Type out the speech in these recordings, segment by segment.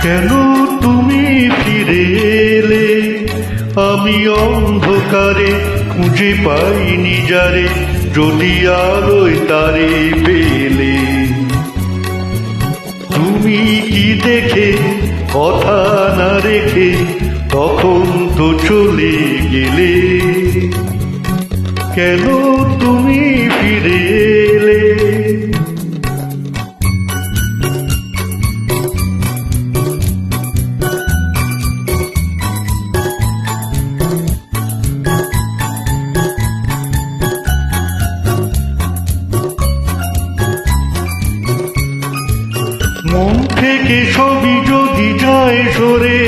কেন তুমি ফিরে এলে? আমি অন্ধকারে খুঁজে পাইনি যারে, যদি আলোয় তারে পেলে। তুমি কি দেখে কথা না রেখে তখন তো চলে গেলে? কেন তুমি ফিরে এলে? মন থেকে সবই যদি যায় সরে,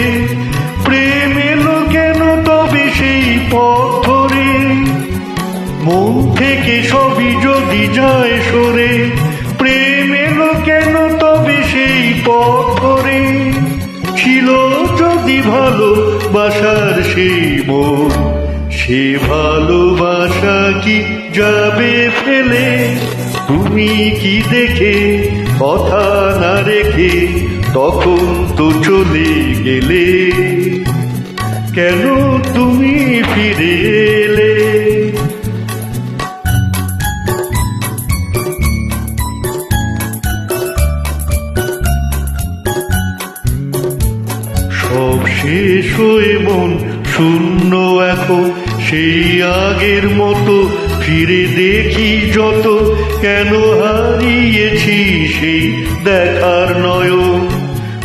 প্রেম এলো কেন তবে সেই পথ ধরে? মন থেকে সবই যদি যায় সরে, প্রেম এলো কেন তবে সেই পথ ধরে? ছিল যদি ভালোবাসার সেই মন, সে ভালোবাসা কি যাবে ফেলে? তুমি কি দেখে কথা না রেখে তখন তো চলে গেলে? কেন তুমি ফিরে এলে? সব শেষ হয়ে মন শূন্য এখন, সেই আগের মতো ফিরে দেখি যত, কেন হারিয়েছি সেই দেখার নয়ন?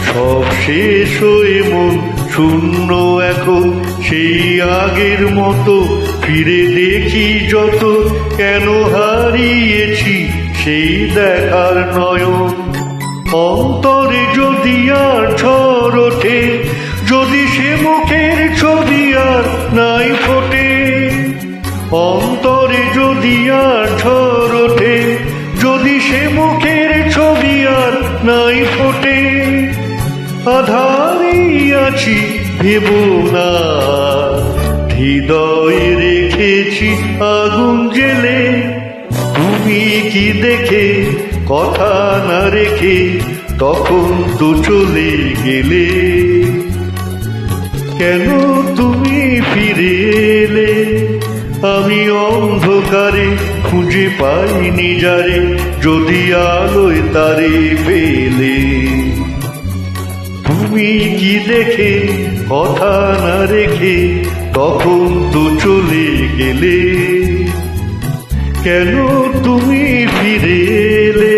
সব শেষ হয়ে মন শূন্য এখন, সেই আগের মতো ফিরে দেখি যত, কেন হারিয়েছি সেই দেখার নয়ন? অন্তরে যদি আর ঝড় ওঠে, যদি সে মুখের ছবি আর নাই ফোটে। অন্তরে যদি আর ঝড় ওঠে, যদি সে মুখের ছবি আর নাই ফোটে। আধারে আছি ভেব না, হৃদয়ে রেখেছি আগুন জেলে। তুমি কি দেখে কথা না রেখে তখন তো চলে গেলে? কেন তুমি ফিরে এলে? আমি অন্ধকারে খুঁজে পাইনি যারে, যদি আলোয় তারে পেলে। তুমি কি দেখে কথা না রেখে তখন তো চলে গেলে? কেন তুমি ফিরে এলে?